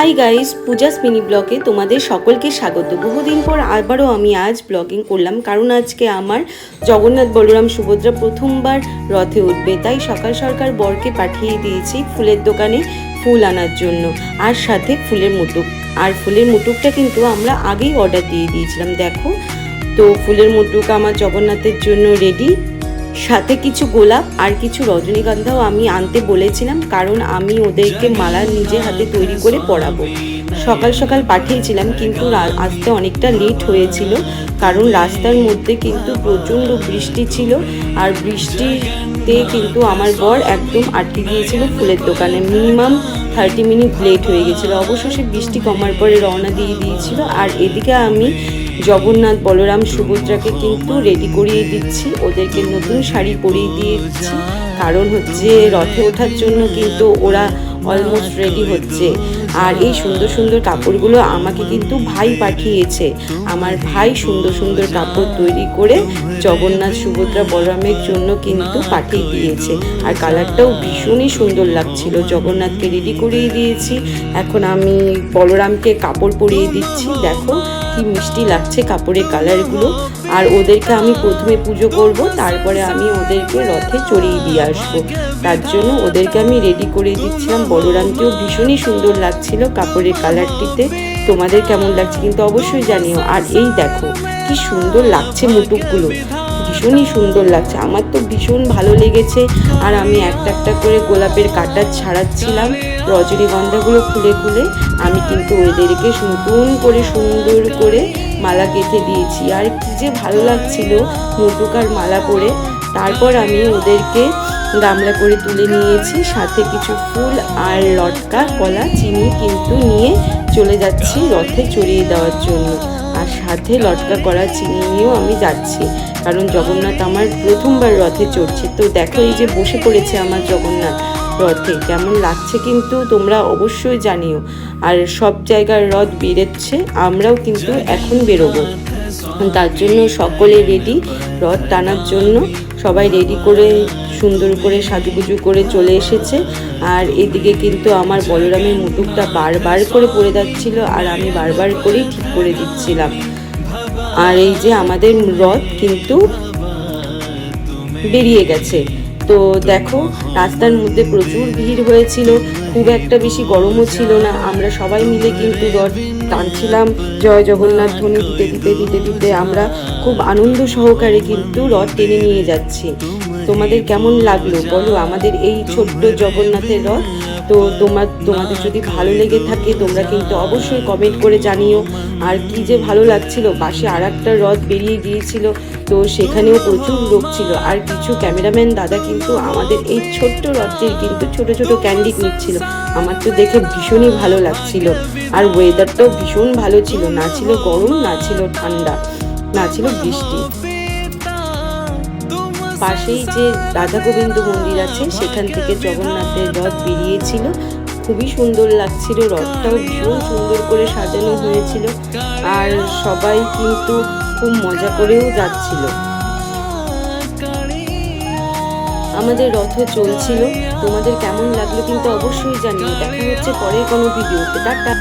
Hi guys, Puja's mini ব্লগে তোমাদের সকলকে স্বাগত। বহুদিন পর আবারও আমি আজ ব্লগিং করলাম, কারণ আজকে আমার জগন্নাথ বলরাম সুভদ্রা প্রথমবার রথে উঠবে। তাই সকাল সকাল বরকে পাঠিয়ে দিয়েছি ফুলের দোকানে ফুল আনার জন্য, আর সাথে ফুলের মুটুক। আর ফুলের মুটুকটা কিন্তু আমরা আগেই অর্ডার দিয়ে দিয়েছিলাম। দেখো, তো ফুলের মুটুক আমার জগন্নাথের জন্য রেডি। সাথে কিছু গোলাপ আর কিছু রজনীগন্ধাও আমি আনতে বলেছিলাম, কারণ আমি ওদেরকে মালা নিজের হাতে তৈরি করে পরাবো। সকাল সকাল পাঠিয়েছিলাম, কিন্তু আসতে অনেকটা লেট হয়েছিল, কারণ রাস্তার মধ্যে কিন্তু প্রচণ্ড বৃষ্টি ছিল। আর বৃষ্টিতে কিন্তু আমার বর একদম আটকে গিয়েছিল ফুলের দোকানে। মিনিমাম 30 মিনিট লেট হয়ে গেছিলো। অবশেষে বৃষ্টি কমার পরে রওনা দিয়ে দিয়েছিল। আর এদিকে আমি জগন্নাথ বলরাম সুভদ্রাকে কিন্তু রেডি করিয়ে দিচ্ছি, ওদেরকে নতুন শাড়ি পরিয়ে দিয়ে দিচ্ছি, কারণ হচ্ছে রথে ওঠার জন্য কিন্তু ওরা অলমোস্ট রেডি হচ্ছে। আর এই সুন্দর সুন্দর কাপড়গুলো আমাকে কিন্তু ভাই পাঠিয়েছে। আমার ভাই সুন্দর সুন্দর কাপড় তৈরি করে জগন্নাথ সুভদ্রা বলরামের জন্য কিন্তু পাঠিয়ে দিয়েছে। আর কালারটাও ভীষণই সুন্দর লাগছিল। জগন্নাথকে রেডি করিয়ে দিয়েছি, এখন আমি বলরামকে কাপড় পরিয়ে দিচ্ছি। দেখো কি মিষ্টি লাগছে কাপড়ের কালারগুলো। আর ওদেরকে আমি প্রথমে পুজো করব, তারপরে আমি ওদেরকে রথে চড়িয়ে দিয়ে আসবো। তার জন্য ওদেরকে আমি রেডি করে দিচ্ছিলাম। বলরামকেও ভীষণই সুন্দর লাগছিল কাপড়ের কালারটিতে। তোমাদের কেমন লাগছে কিন্তু অবশ্যই জানিও। আর এই দেখো কি সুন্দর লাগছে মুটুকগুলো, ভীষণই সুন্দর লাগছে। আমার তো ভীষণ ভালো লেগেছে। আর আমি একটা একটা করে গোলাপের কাঁটা ছাড়াচ্ছিলাম, রজনীগন্ধাগুলো খুলে খুলে আমি কিন্তু ওদেরকে নতুন করে সুন্দর করে মালা গেঁথে দিয়েছি। আর কি যে ভালো লাগছিল মুটুক আর মালা পরে। তারপর আমি ওদেরকে গামলা করে তুলে নিয়েছি, সাথে কিছু ফুল আর লটকা কলা চিনি কিন্তু নিয়ে চলে যাচ্ছি রথে চড়িয়ে দেওয়ার জন্য। আর সাথে লটকা করা চিনি নিয়েও আমি যাচ্ছি, কারণ জগন্নাথ আমার প্রথমবার রথে চড়ছে। তো দেখো এই যে বসে পড়েছে আমার জগন্নাথ রথে, কেমন লাগছে কিন্তু তোমরা অবশ্যই জানিও। আর সব জায়গার রথ বেরোচ্ছে, আমরাও কিন্তু এখন বেরোবো। তার জন্য সকলে রেডি রথ টানার জন্য। সবাই রেডি করে সুন্দর করে সাজুগুজু করে চলে এসেছে। আর এদিকে কিন্তু আমার বলরামের মুটুকটা বারবার করে পড়ে যাচ্ছিল, আর আমি বারবার করেই ঠিক করে দিচ্ছিলাম। আর এই যে আমাদের রথ কিন্তু বেরিয়ে গেছে। তো দেখো রাস্তার মধ্যে প্রচুর ভিড় হয়েছিল, খুব একটা বেশি গরমও ছিল না। আমরা সবাই মিলে কিন্তু রথ টানছিলাম, জয় জগন্নাথ ধ্বনি দিতে দিতে দিতে দিতে আমরা খুব আনন্দ সহকারে কিন্তু রথ টেনে নিয়ে যাচ্ছি। তোমাদের কেমন লাগলো বলো আমাদের এই ছোট্ট জগন্নাথের রথ? তো তোমাদের যদি ভালো লেগে থাকে তোমরা কিন্তু অবশ্যই কমেন্ট করে জানিও। আর কি যে ভালো লাগছিল, পাশে আর একটা রথ বেরিয়ে গিয়েছিল, তো সেখানেও প্রচুর লোক ছিল। আর কিছু ক্যামেরাম্যান দাদা কিন্তু আমাদের এই ছোট্ট রথটির কিন্তু ছোট ছোট ক্যান্ডিড নিচ্ছিল। আমার তো দেখে ভীষণই ভালো লাগছিল। আর ওয়েদারটাও ভীষণ ভালো ছিল, না ছিল গরম, না ছিল ঠান্ডা, না ছিল বৃষ্টি। পাশেই যে রাধা গোবিন্দ মন্দির আছে, সেখান থেকে জগন্নাথের রথ বেরিয়েছিল। খুবই সুন্দর লাগছিল, রথটাও ভীষণ সুন্দর করে সাজানো হয়েছিল। আর সবাই কিন্তু খুব মজা করেও যাচ্ছিল। আমাদের রথ চলছিল। তোমাদের কেমন লাগলো কিন্তু অবশ্যই জানিও। দেখা হচ্ছে পরের কোনো ভিডিওতে। টাটা।